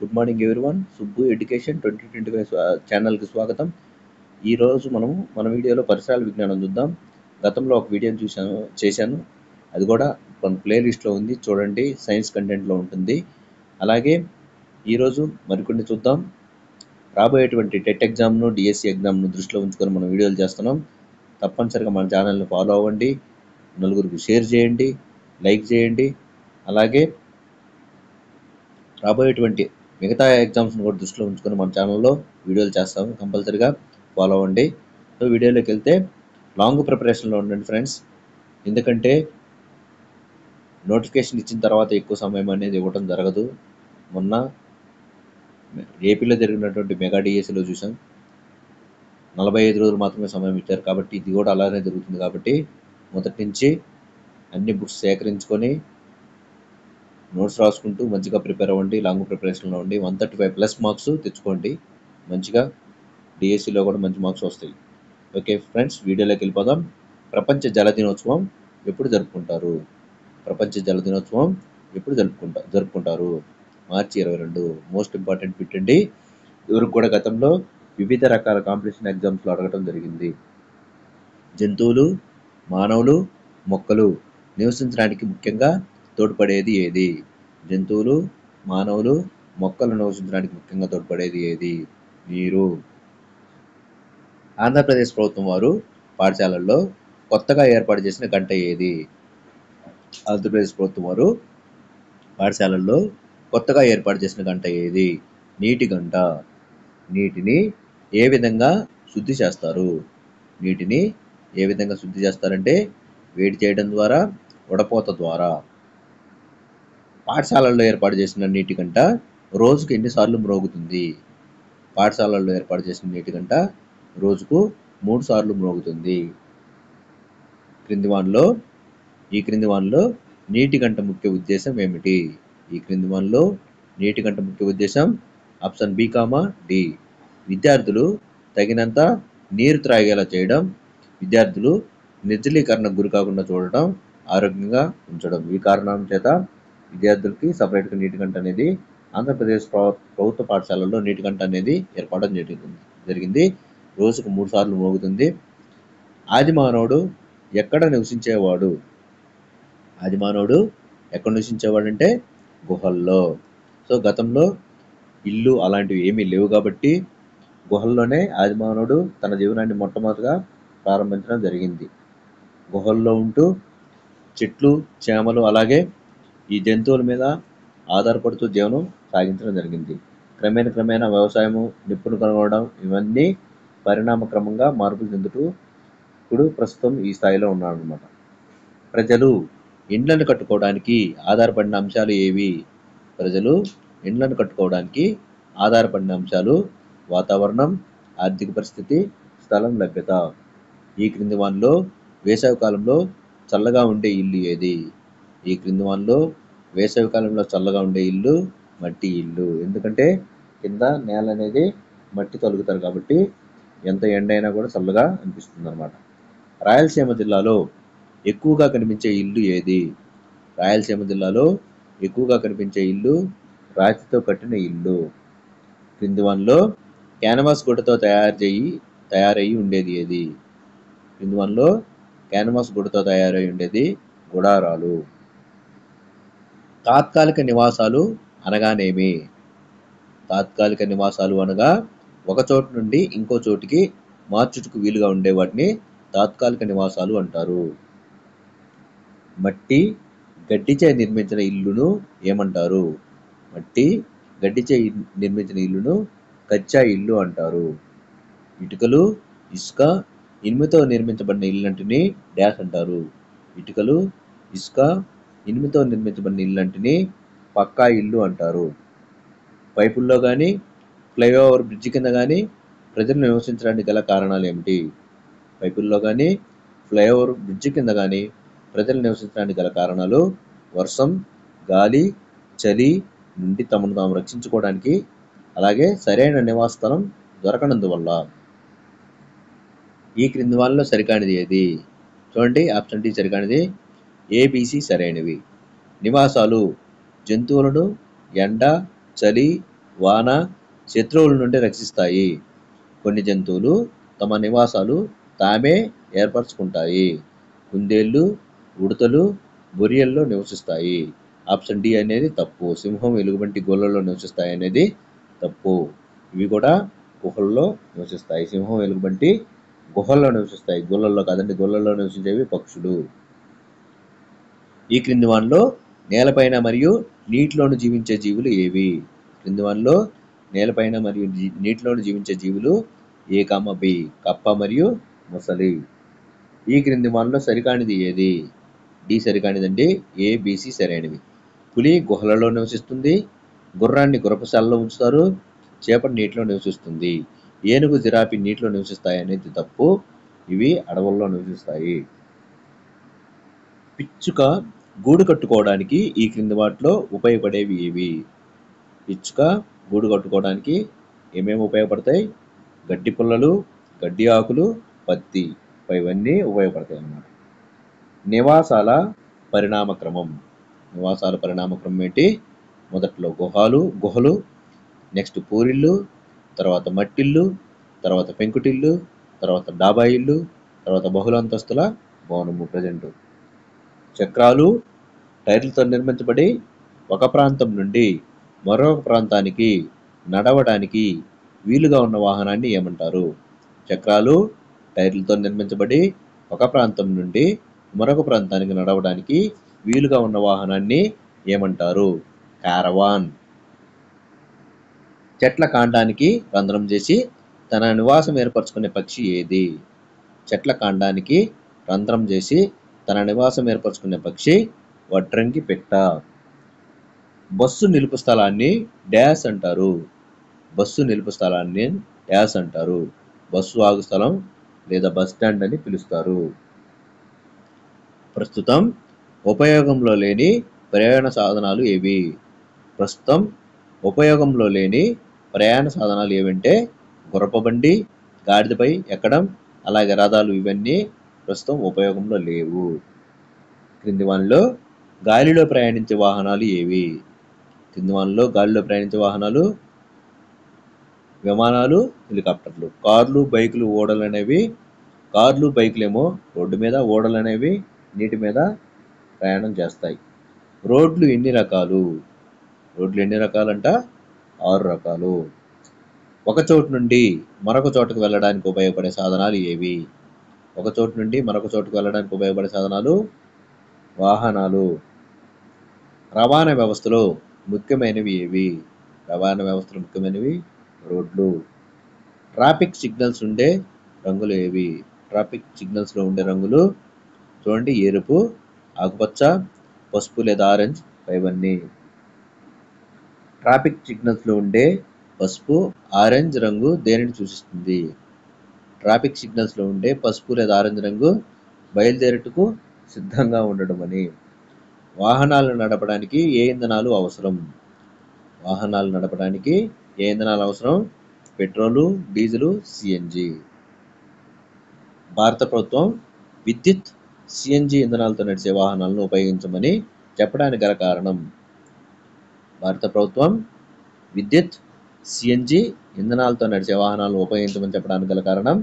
Good morning everyone. Subbu education 2025 ఛానల్కి స్వాగతం. ఈరోజు మన వీడియోలో పరిసరాల విజ్ఞానం చూద్దాం. గతంలో ఒక వీడియోని చేశాను. అది కూడా మన ప్లేలిస్ట్లో ఉంది, చూడండి. సైన్స్ కంటెంట్లో ఉంటుంది. అలాగే ఈరోజు మరికొన్ని చూద్దాం. రాబోయేటువంటి టెట్ ఎగ్జామ్ను, డిఎస్సి ఎగ్జామ్ను దృష్టిలో ఉంచుకొని మనం వీడియోలు చేస్తున్నాం. తప్పనిసరిగా మన ఛానల్ని ఫాలో అవ్వండి, నలుగురికి షేర్ చేయండి, లైక్ చేయండి. అలాగే రాబోయేటువంటి మిగతా ఎగ్జామ్స్ని కూడా దృష్టిలో ఉంచుకొని మన ఛానల్లో వీడియోలు చేస్తాము. కంపల్సరీగా ఫాలో అవ్వండి. సో వీడియోలోకి వెళ్తే లాంగ్ ప్రిపరేషన్లో ఉండండి ఫ్రెండ్స్. ఎందుకంటే నోటిఫికేషన్ ఇచ్చిన తర్వాత ఎక్కువ సమయం అనేది ఇవ్వడం జరగదు. మొన్న ఏపీలో జరిగినటువంటి మెగా డిఎస్సిలో చూసాం, 45 రోజులు మాత్రమే సమయం ఇచ్చారు. కాబట్టి ఇది కూడా అలానే జరుగుతుంది. కాబట్టి మొదటి నుంచి అన్ని బుక్స్ సేకరించుకొని నోట్స్ రాసుకుంటూ మంచిగా ప్రిపేర్ అవ్వండి. లాంగ్ ప్రిపరేషన్లో ఉండి 135+ మార్క్స్ తెచ్చుకోండి. మంచిగా డిఎస్సిలో కూడా మంచి మార్క్స్ వస్తాయి. ఓకే ఫ్రెండ్స్, వీడియోలోకి వెళ్ళిపోదాం. ప్రపంచ జల దినోత్సవం ఎప్పుడు జరుపుకుంటారు? ప్రపంచ జల దినోత్సవం ఎప్పుడు జరుపుకుంటారు? మార్చి 22. మోస్ట్ ఇంపార్టెంట్ బిట్ అండి. ఎవరికి కూడా గతంలో వివిధ రకాల కాంపిటీషన్ ఎగ్జామ్స్లో అడగటం జరిగింది. జంతువులు, మానవులు, మొక్కలు నివసించడానికి ముఖ్యంగా తోడ్పడేది ఏది? జంతువులు, మానవులు, మొక్కలు నివసించడానికి ముఖ్యంగా తోడ్పడేది ఏది? నీరు. ఆంధ్రప్రదేశ్ ప్రభుత్వం వారు పాఠశాలల్లో కొత్తగా ఏర్పాటు చేసిన గంట ఏది? ఆంధ్రప్రదేశ్ ప్రభుత్వం వారు పాఠశాలల్లో కొత్తగా ఏర్పాటు చేసిన గంట ఏది? నీటి గంట. నీటిని ఏ విధంగా శుద్ధి చేస్తారు? నీటిని ఏ విధంగా శుద్ధి చేస్తారంటే వేడి చేయడం ద్వారా, వడపోత ద్వారా. పాఠశాలల్లో ఏర్పాటు చేసిన నీటి గంట రోజుకు ఎన్నిసార్లు మ్రోగుతుంది? పాఠశాలల్లో ఏర్పాటు చేసిన నీటి గంట రోజుకు 3 సార్లు మ్రోగుతుంది. ఈ క్రింది వానిలో నీటి గంట ముఖ్య ఉద్దేశం ఏమిటి? ఈ క్రింది వానిలో నీటి గంట ముఖ్య ఉద్దేశం ఆప్షన్ బి, డి. విద్యార్థులు తగినంత నీరు త్రాగేలా చేయడం, విద్యార్థులు నిర్జలీకరణకు గురి కాకుండా చూడటం, ఆరోగ్యంగా ఉంచడం. ఈ కారణం చేత విద్యార్థులకి సపరేట్గా నీటి గంట అనేది ఆంధ్రప్రదేశ్ ప్రభుత్వ పాఠశాలల్లో నీటి గంట అనేది ఏర్పడడం జరిగింది. రోజుకు 3 సార్లు మోగుతుంది. ఆది మానవుడు ఎక్కడ నివసించేవాడు? ఆది మానవుడు ఎక్కడ నివసించేవాడంటే గుహల్లో. సో గతంలో ఇల్లు అలాంటివి ఏమీ లేవు కాబట్టి గుహల్లోనే ఆది మానవుడు తన జీవనాన్ని మొట్టమొదటిగా ప్రారంభించడం జరిగింది. గుహల్లో ఉంటూ చెట్లు, చేమలు అలాగే ఈ జంతువుల మీద ఆధారపడుతూ జీవనం సాగించడం జరిగింది. క్రమేణా వ్యవసాయము, నిప్పును కనుగొనడం, ఇవన్నీ పరిణామక్రమంగా మార్పులు చెందుతూ ఇప్పుడు ప్రస్తుతం ఈ స్థాయిలో ఉన్నారన్నమాట. ప్రజలు ఇండ్లను కట్టుకోవడానికి ఆధారపడిన అంశాలు ఏవి? ప్రజలు ఇండ్లను కట్టుకోవడానికి ఆధారపడిన అంశాలు వాతావరణం, ఆర్థిక పరిస్థితి, స్థలం లభ్యత. ఈ క్రింది వానిలో వేసవికాలంలో చల్లగా ఉండే ఇల్లు ఏది? ఈ క్రింది వానిలో వేసవికాలంలో చల్లగా ఉండే ఇల్లు మట్టి ఇల్లు. ఎందుకంటే కింద నేల అనేది మట్టి తొలుగుతారు కాబట్టి ఎంత ఎండ అయినా కూడా చల్లగా అనిపిస్తుంది అన్నమాట. రాయలసీమ జిల్లాలో ఎక్కువగా కనిపించే ఇల్లు ఏది? రాయలసీమ జిల్లాలో ఎక్కువగా కనిపించే ఇల్లు రాతితో కట్టిన ఇల్లు. క్రింది వానిలో క్యాన్వాస్ గుడ్డతో తయారయ్యి ఉండేది ఏది? క్రింది వానిలో క్యాన్వాస్ గుడ్డతో తయారై ఉండేది గుడారాలు. తాత్కాలిక నివాసాలు అనగానేమి? తాత్కాలిక నివాసాలు అనగా ఒక చోటు నుండి ఇంకో చోటికి మార్చుటకు వీలుగా ఉండే వాటిని తాత్కాలిక నివాసాలు అంటారు. మట్టి, గడ్డిచే నిర్మించిన ఇల్లును ఏమంటారు? మట్టి, గడ్డిచే నిర్మించిన ఇల్లును కచ్చా ఇల్లు అంటారు. ఇటుకలు, ఇసుక, ఇనుముతో నిర్మించబడిన ఇల్లంటిని డాష్ అంటారు. ఇటుకలు, ఇసుక, ఇనుముతో నిర్మించబడిన ఇల్లంటిని పక్కా ఇల్లు అంటారు. పైపుల్లో కానీ, ఫ్లైఓవర్ బ్రిడ్జి కింద కానీ ప్రజలు నివసించడానికి గల కారణాలు ఏమిటి? పైపుల్లో కానీ, ఫ్లైఓవర్ బ్రిడ్జి కింద కానీ ప్రజలు నివసించడానికి గల కారణాలు వర్షం, గాలి, చలి నుండి తమను తాము రక్షించుకోవడానికి, అలాగే సరైన నివాస స్థలం దొరకనందువల్ల. ఈ క్రింది వానిలో సరికానిది ఏది? చూడండి, ఆప్షన్ డి సరికానిది, ఏబిసి సరైనవి. నివాసాలు జంతువులను ఎండ, చలి, వాన, శత్రువుల నుండి రక్షిస్తాయి. కొన్ని జంతువులు తమ నివాసాలు తామే ఏర్పరచుకుంటాయి. కుందేళ్ళు, ఉడతలు బొరియల్లో నివసిస్తాయి. ఆప్షన్ డి అనేది తప్పు. సింహం, ఎలుగుబంటి గోళ్ళలో నివసిస్తాయి అనేది తప్పు. ఇవి కూడా గుహల్లో నివసిస్తాయి. సింహం, ఎలుగుబంటి గుహల్లో నివసిస్తాయి, గుళ్ళల్లో కాదండి. గుళ్ళల్లో నివసించేవి పక్షులు. ఈ క్రింది వానిలో నేలపైన మరియు నీటిలోను జీవించే జీవులు ఏవి? క్రింది వానిలో నేలపైన మరియు నీటిలోను జీవించే జీవులు ఏ, బి. కప్ప మరియు మొసలి. ఈ క్రింది వానిలో సరికానిది ఏది? డి సరికానిదండి. ఏ, బిసి సరైనవి. పులి గుహలలో నివసిస్తుంది. గుర్రాన్ని గుర్రపుశాలలో ఉంచుతారు. చేప నీటిలో నివసిస్తుంది. ఏనుగు, జిరాఫీ నీటిలో నివసిస్తాయి అనేది తప్పు. ఇవి అడవుల్లో నివసిస్తాయి. పిచ్చుక గూడు కట్టుకోవడానికి ఈ క్రింది వాటిలో ఉపయోగపడేవి ఏవి? పిచ్చుక గూడు కట్టుకోవడానికి ఏమేమి ఉపయోగపడతాయి? గడ్డి పుల్లలు, గడ్డి ఆకులు, పత్తి. ఇవన్నీ ఉపయోగపడతాయి అన్నమాట. నివాసాల పరిణామక్రమం. నివాసాల పరిణామక్రమం ఏంటి? మొదట్లో గుహలు, నెక్స్ట్ పూరిళ్ళు, తర్వాత మట్టిల్లు, తర్వాత పెంకుటిల్లు, తర్వాత డాబా ఇల్లు, తర్వాత బహుళంతస్తుల భవనము ప్రజెంట్. చక్రాలు టైర్లతో నిర్మించబడి ఒక ప్రాంతం నుండి మరొక ప్రాంతానికి నడవడానికి వీలుగా ఉన్న వాహనాన్ని ఏమంటారు? చక్రాలు టైర్లతో నిర్మించబడి ఒక ప్రాంతం నుండి మరొక ప్రాంతానికి నడవడానికి వీలుగా ఉన్న వాహనాన్ని ఏమంటారు? కారవాన్. చెట్ల కాండానికి రంధ్రం చేసి తన నివాసం ఏర్పరచుకునే పక్షి ఏది? చెట్ల కాండానికి రంధ్రం చేసి తన నివాసం ఏర్పరచుకునే పక్షి వడ్రంగి పిట్ట. బస్సు నిలుపు స్థలాన్ని డాష్ అంటారు. బస్సు నిలుపు స్థలాన్ని డాష్ అంటారు. బస్సు ఆగు స్థలం లేదా బస్ స్టాండ్ అని పిలుస్తారు. ప్రస్తుతం ఉపయోగంలో లేని ప్రయాణ సాధనాలు ఏవి? ప్రస్తుతం ఉపయోగంలో లేని ప్రయాణ సాధనాలు ఏవంటే గుర్రపుబండి, గాడిదపై ఎక్కడం, అలాగే రథాలు. ఇవన్నీ ప్రస్తుతం ఉపయోగంలో లేవు. క్రింది వానిలో గాలిలో ప్రయాణించే వాహనాలు ఏవి? క్రింది వానిలో గాలిలో ప్రయాణించే వాహనాలు విమానాలు, హెలికాప్టర్లు. కార్లు, బైకులు, ఓడలు అనేవి. కార్లు, బైకులు ఏమో రోడ్డు మీద, ఓడలు అనేవి నీటి మీద ప్రయాణం చేస్తాయి. రోడ్లు ఎన్ని రకాలు? రోడ్లు ఎన్ని రకాలంట? 6 రకాలు. ఒక చోటు నుండి మరొక చోటుకు వెళ్ళడానికి ఉపయోగపడే సాధనాలు ఏవి? ఒక చోటు నుండి మరొక చోటుకు వెళ్ళడానికి ఉపయోగపడే సాధనాలు వాహనాలు. రవాణా వ్యవస్థలో ముఖ్యమైనవి ఏవి? రవాణా వ్యవస్థలో ముఖ్యమైనవి రోడ్లు. ట్రాఫిక్ సిగ్నల్స్ ఉండే రంగులు ఏవి? ట్రాఫిక్ సిగ్నల్స్లో ఉండే రంగులు చూడండి, ఎరుపు, ఆకుపచ్చ, పసుపు లేదా ఆరెంజ్. ఇవన్నీ ట్రాఫిక్ సిగ్నల్స్లో ఉండే పసుపు, ఆరెంజ్ రంగు దేనిని సూచిస్తుంది? ట్రాఫిక్ సిగ్నల్స్లో ఉండే పసుపు లేదా ఆరెంజ్ రంగు బయలుదేరుటకు సిద్ధంగా ఉండడం అని. వాహనాలను నడపడానికి ఏ ఇంధనాలు అవసరం? వాహనాలు నడపడానికి ఏ ఇంధనాలు అవసరం? Petrol, diesel, CNG. భారత ప్రభుత్వం విద్యుత్, సిఎన్జి ఇంధనాలతో నడిచే వాహనాలను ఉపయోగించమని చెప్పడానికి గల కారణం? భారత ప్రభుత్వం విద్యుత్, సిఎన్జి ఇంధనాలతో నడిచే వాహనాలను ఉపయోగించమని చెప్పడానికి గల కారణం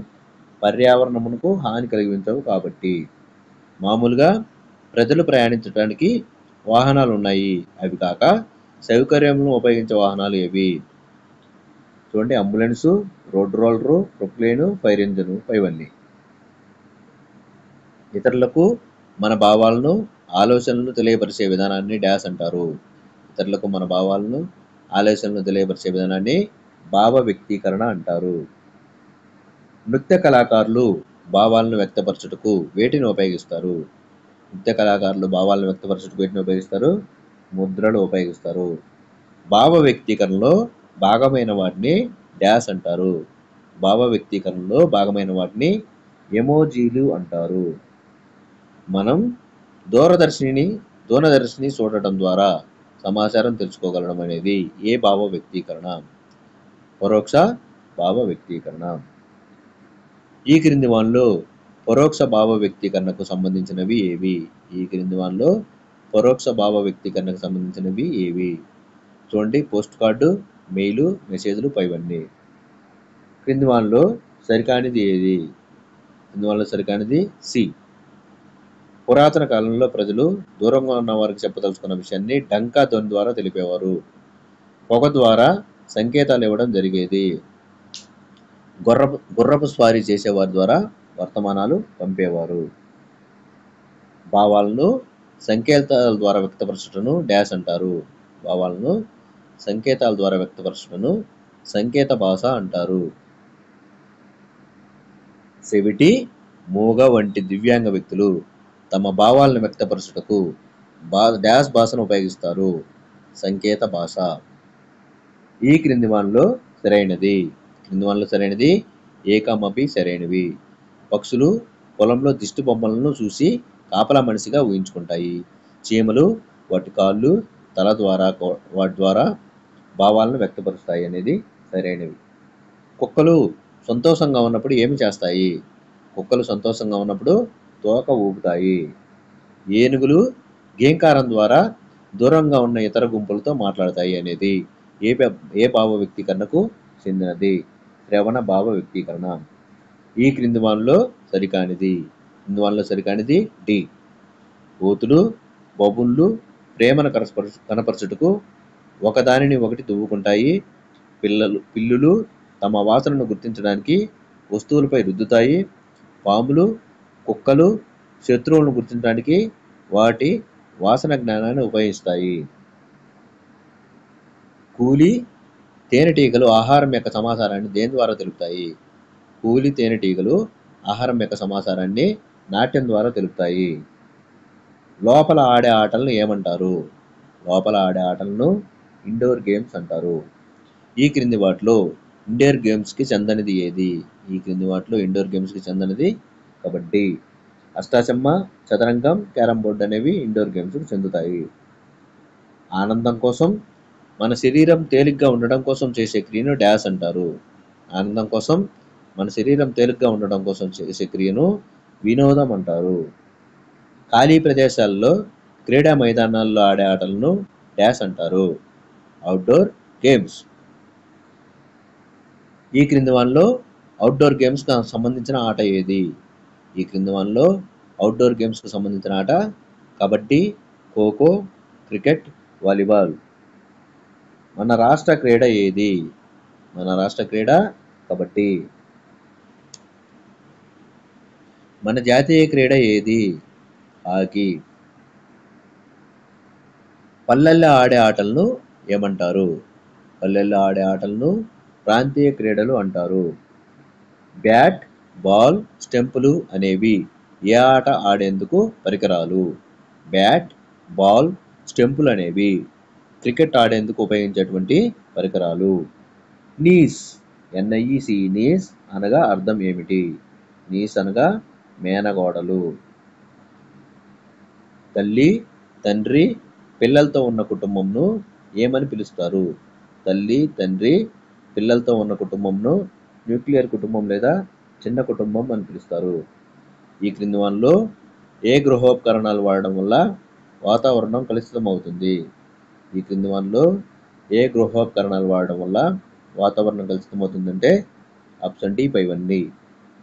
పర్యావరణమునకు హాని కలిగించవు కాబట్టి. మామూలుగా ప్రజలు ప్రయాణించడానికి వాహనాలు ఉన్నాయి. అవి కాక సౌకర్యములను ఉపయోగించే వాహనాలు ఏవి? చూడండి, ambulance, road roller, Poclain, fire engine. ఇవన్నీ ఇతరులకు మన భావాలను, ఆలోచనలను తెలియపరిచే విధానాన్ని డాష్ అంటారు. ఇతరులకు మన భావాలను, ఆలోచనలను తెలియపరిచే విధానాన్ని భావ వ్యక్తీకరణ అంటారు. నృత్య కళాకారులు భావాలను వ్యక్తపరచుటకు వేటిని ఉపయోగిస్తారు? నృత్య కళాకారులు భావాలను వ్యక్తపరచుటకు వేటిని ఉపయోగిస్తారు? ముద్రలు ఉపయోగిస్తారు. భావ వ్యక్తీకరణలో భాగమైన వాటిని డాష్ అంటారు. భావ వ్యక్తీకరణలో భాగమైన వాటిని ఎమోజీలు అంటారు. మనం దూరదర్శిని చూడటం ద్వారా సమాచారం తెలుసుకోగలడం అనేది ఏ భావ వ్యక్తీకరణ? పరోక్ష భావ వ్యక్తీకరణ. ఈ క్రింది వానిలో పరోక్ష భావ వ్యక్తీకరణకు సంబంధించినవి ఏవి? ఈ క్రింది వానిలో పరోక్ష భావ వ్యక్తీకరణకు సంబంధించినవి ఏవి? చూడండి, పోస్ట్ కార్డు, మెయిలు, మెసేజ్లు పైవన్నీ. క్రింది వానిలో సరికానిది ఏది? క్రింది వానిలో సరికానిది సి. పురాతన కాలంలో ప్రజలు దూరంగా ఉన్న వారికి చెప్పదలుచుకున్న విషయాన్ని డంకా ధ్వని ద్వారా తెలిపేవారు. పొగ ద్వారా సంకేతాలు ఇవ్వడం జరిగేది. గుర్రపు స్వారీ చేసేవారి ద్వారా వర్తమానాలు పంపేవారు. భావాలను సంకేతాల ద్వారా వ్యక్తపరచుటను డాష్ అంటారు. భావాలను సంకేతాల ద్వారా వ్యక్తపరచుటను సంకేత భాష అంటారు. చెవిటి, మూగ వంటి దివ్యాంగ వ్యక్తులు తమ భావాలను వ్యక్తపరచుటకు డాష్ భాషను ఉపయోగిస్తారు. సంకేత భాష. ఈ క్రింది వానిలో సరైనది. క్రింది వానిలో సరైనది ఏ, బి సరైనవి. పక్షులు పొలంలో దిష్టి బొమ్మలను చూసి కాపలా మనిషిగా ఊహించుకుంటాయి. చీమలు వాటి కాళ్ళు, తల ద్వారా వాటి ద్వారా భావాలను వ్యక్తపరుస్తాయి అనేది సరైనవి. కుక్కలు సంతోషంగా ఉన్నప్పుడు ఏమి చేస్తాయి? కుక్కలు సంతోషంగా ఉన్నప్పుడు తోక ఊపుతాయి. ఏనుగులు గేంకారం ద్వారా దూరంగా ఉన్న ఇతర గుంపులతో మాట్లాడతాయి అనేది ఏ భావ వ్యక్తీకరణకు చెందినది? శ్రవణ భావ వ్యక్తీకరణ. ఈ క్రింది వానిలో సరికానిది. క్రింది వానిలో సరికానిది డి. కోతులు, బబున్లు ప్రేమను కనపరచుటకు ఒకదానిని ఒకటి దువ్వుకుంటాయి. పిల్లులు తమ వాసనను గుర్తించడానికి వస్తువులపై రుద్దుతాయి. పాములు, కుక్కలు శత్రువులను గుర్తించడానికి వాటి వాసన జ్ఞానాన్ని ఉపయోగిస్తాయి. కూలి తేనెటీగలు ఆహారం యొక్క సమాచారాన్ని దేని ద్వారా తెలుపుతాయి? కూలి తేనెటీగలు ఆహారం యొక్క సమాచారాన్ని నాట్యం ద్వారా తెలుపుతాయి. లోపల ఆడే ఆటలను ఏమంటారు? లోపల ఆడే ఆటలను ఇండోర్ గేమ్స్ అంటారు. ఈ క్రింది వాటిలో ఇండోర్ గేమ్స్కి చెందనిది ఏది? ఈ క్రింది వాటిలో ఇండోర్ గేమ్స్కి చెందనిది కబడ్డీ. అష్టాచెమ్మ, చదరంగం, క్యారమ్ బోర్డు అనేవి ఇండోర్ గేమ్స్కి చెందుతాయి. ఆనందం కోసం మన శరీరం తేలిగ్గా ఉండడం కోసం చేసే క్రియను డాష్ అంటారు. ఆనందం కోసం మన శరీరం తేలిగ్గా ఉండడం కోసం చేసే క్రియను వినోదం అంటారు. ఖాళీ ప్రదేశాల్లో క్రీడా మైదానాల్లో ఆడే ఆటలను డాష్ అంటారు. Outdoor games. ఈ క్రింది వానిలో అవుట్డోర్ గేమ్స్కి సంబంధించిన ఆట ఏది? ఈ క్రింది వానిలో అవుట్డోర్ గేమ్స్కి సంబంధించిన ఆట కబడ్డీ, ఖోఖో, క్రికెట్, వాలీబాల్. మన రాష్ట్ర క్రీడ ఏది? మన రాష్ట్ర క్రీడ కబడ్డీ. మన జాతీయ క్రీడ ఏది? హాకీ. పల్లెల్లో ఆడే ఆటలను ఏమంటారు? పల్లెల్లో ఆడే ఆటలను ప్రాంతీయ క్రీడలు అంటారు. బ్యాట్, బాల్, స్టెంపులు అనేవి ఏ ఆట ఆడేందుకు పరికరాలు? బ్యాట్, బాల్, స్టెంపులు అనేవి క్రికెట్ ఆడేందుకు ఉపయోగించేటువంటి పరికరాలు. నీస్, NIEC నీస్ అనగా అర్థం ఏమిటి? నీస్ అనగా మేనగోడలు. తల్లి, తండ్రి, పిల్లలతో ఉన్న కుటుంబంను ఏమని పిలుస్తారు? తల్లి, తండ్రి, పిల్లలతో ఉన్న కుటుంబంను న్యూక్లియర్ కుటుంబం లేదా చిన్న కుటుంబం అని పిలుస్తారు. ఈ క్రింది వానిలో ఏ గృహోపకరణాలు వాడడం వల్ల వాతావరణం కలుషితం అవుతుంది? ఈ క్రింది వానిలో ఏ గృహోపకరణాలు వాడడం వల్ల వాతావరణం కలుషితం అవుతుందంటే ఆప్షన్ డి పైవన్నీ.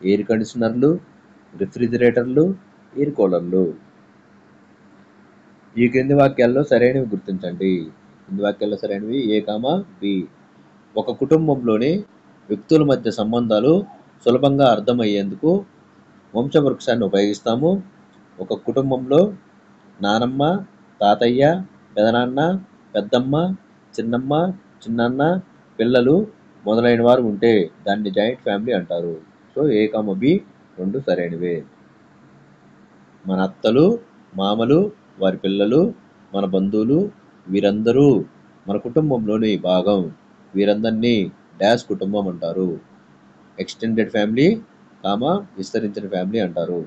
ఎయిర్ కండిషనర్లు, రిఫ్రిజిరేటర్లు, ఎయిర్ కూలర్లు. ఈ క్రింది వాక్యాల్లో సరైనవి గుర్తించండి. క్రింది వాక్యాల్లో సరైనవి ఏ, బి. ఒక కుటుంబంలోని వ్యక్తుల మధ్య సంబంధాలు సులభంగా అర్థమయ్యేందుకు వంశవృక్షాన్ని ఉపయోగిస్తాము. ఒక కుటుంబంలో నానమ్మ, తాతయ్య, పెదనాన్న, పెద్దమ్మ, చిన్నమ్మ, చిన్నాన్న, పిల్లలు మొదలైన వారు ఉంటే దాన్ని జాయింట్ ఫ్యామిలీ అంటారు. సో ఏ, బి రెండు సరైనవే. మన అత్తలు, మామలు, వారి పిల్లలు, మన బంధువులు వీరందరూ మన కుటుంబంలోని భాగం. వీరందరినీ డాష్ కుటుంబం అంటారు. ఎక్స్టెండెడ్ ఫ్యామిలీ, విస్తరించిన ఫ్యామిలీ అంటారు.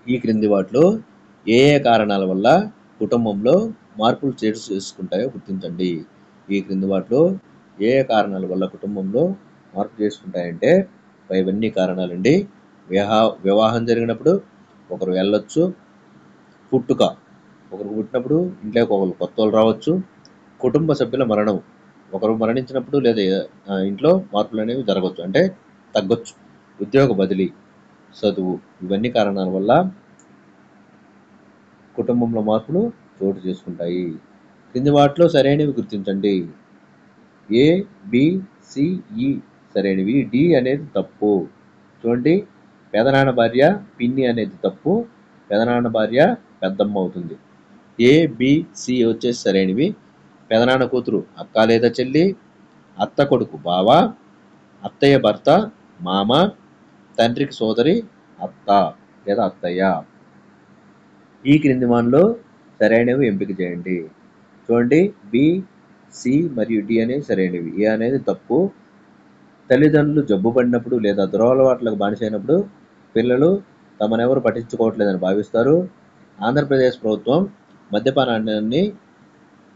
ఈ క్రింది వాటిలో ఏ కారణాల వల్ల కుటుంబంలో మార్పులు చేసుకుంటాయో గుర్తించండి. ఈ క్రింది వాటిలో ఏ కారణాల వల్ల కుటుంబంలో మార్పు చేసుకుంటాయంటే ఇవన్నీ కారణాలండి. వివాహం జరిగినప్పుడు ఒకరు వెళ్ళొచ్చు. పుట్టుక, ఒకరు పుట్టినప్పుడు ఇంట్లోకి ఒకరు కొత్త వాళ్ళు రావచ్చు. కుటుంబ సభ్యుల మరణం, ఒకరు మరణించినప్పుడు లేదా ఇంట్లో మార్పులు అనేవి జరగవచ్చు, అంటే తగ్గొచ్చు. ఉద్యోగ బదిలీ, చదువు, ఇవన్నీ కారణాల వల్ల కుటుంబంలో మార్పులు చోటు చేసుకుంటాయి. క్రింది వాటిలో సరైనవి గుర్తించండి. ఏ, బి, సి, ఈ సరైనవి. డి అనేది తప్పు. చూడండి, పెదనాన్న భార్య పిన్ని అనేది తప్పు. పెదనాన్న భార్య పెద్దమ్మ అవుతుంది. ఏ, బి, సి వచ్చేసి సరైనవి. పెదనాన్న కూతురు అక్క లేదా చెల్లి, అత్త కొడుకు బావ, అత్తయ్య భర్త మామ, తండ్రికి సోదరి అత్త లేదా అత్తయ్య. ఈ క్రింది వానిలో సరైనవి ఎంపిక చేయండి. చూడండి, బి, సి మరియు డి అనేవి సరైనవి. ఏ అనేది తప్పు. తల్లిదండ్రులు జబ్బు పడినప్పుడు లేదా దురలవాట్లకు బానిసైనప్పుడు పిల్లలు తమనెవరు పట్టించుకోవట్లేదని భావిస్తారు. ఆంధ్రప్రదేశ్ ప్రభుత్వం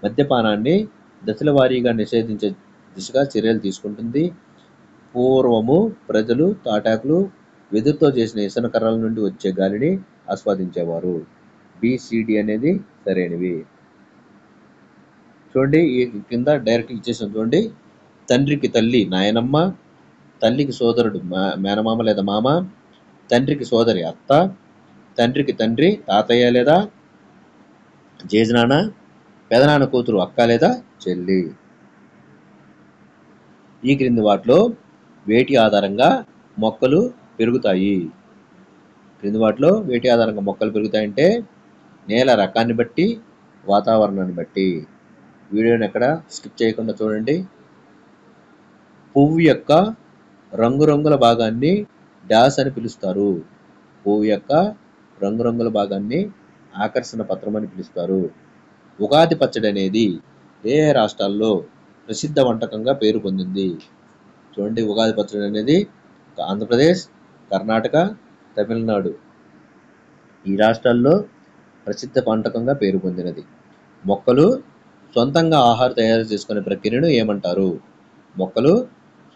మద్యపానాన్ని దశల వారీగా నిషేధించే దిశగా చర్యలు తీసుకుంటుంది. పూర్వము ప్రజలు తాటాకులు, వెదురుతో చేసిన ఇసన కర్రల నుండి వచ్చే గాలిని ఆస్వాదించేవారు. బిసిడి అనేది సరైనవి. చూడండి, ఈ కింద డైరెక్ట్ ఇచ్చేసాం. చూడండి, తండ్రికి తల్లి నాయనమ్మ, తల్లికి సోదరుడు మేనమామ లేదా మామ, తండ్రికి సోదరి అత్త, తండ్రికి తండ్రి తాతయ్య లేదా జేజనాన్న, పెదనాన్న కూతురు అక్క లేదా చెల్లి. ఈ క్రింది వాటిలో వేటి ఆధారంగా మొక్కలు పెరుగుతాయి. క్రింది వాటిలో వేటి ఆధారంగా మొక్కలు పెరుగుతాయంటే నేల రకాన్ని బట్టి, వాతావరణాన్ని బట్టి. వీడియోని ఎక్కడ స్కిప్ చేయకుండా చూడండి. పువ్వు యొక్క రంగురంగుల భాగాన్ని డాష్ అని పిలుస్తారు. పువ్వు యొక్క రంగురంగుల భాగాన్ని ఆకర్షణ పత్రం అని పిలుస్తారు. ఉగాది పచ్చడి అనేది ఏ రాష్ట్రాల్లో ప్రసిద్ధ వంటకంగా పేరు పొందింది. చూడండి, ఉగాది పచ్చడి అనేది ఆంధ్రప్రదేశ్, కర్ణాటక, తమిళనాడు ఈ రాష్ట్రాల్లో ప్రసిద్ధ వంటకంగా పేరు పొందినది. మొక్కలు సొంతంగా ఆహారాన్ని తయారు చేసుకునే ప్రక్రియను ఏమంటారు. మొక్కలు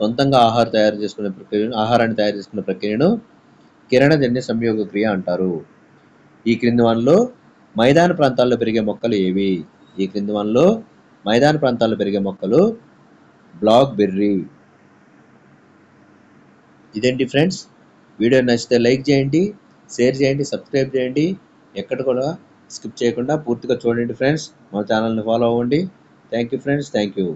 సొంతంగా ఆహారాన్ని తయారు చేసుకునే ప్రక్రియను కిరణజన్య సంయోగ క్రియ అంటారు. ఈ క్రింది వానిలో మైదాన ప్రాంతాల్లో పెరిగే మొక్కలు ఏవి. ఈ క్రింది వానిలో మైదాన ప్రాంతాల్లో పెరిగే మొక్కలు బ్లాక్ బెర్రీ. ఇదేంటి ఫ్రెండ్స్, వీడియో నచ్చితే లైక్ చేయండి, షేర్ చేయండి, సబ్స్క్రైబ్ చేయండి. ఎక్కడ కూడా స్కిప్ చేయకుండా పూర్తిగా చూడండి ఫ్రెండ్స్. మా ఛానల్ని ఫాలో అవ్వండి. Thank you friends, thank you.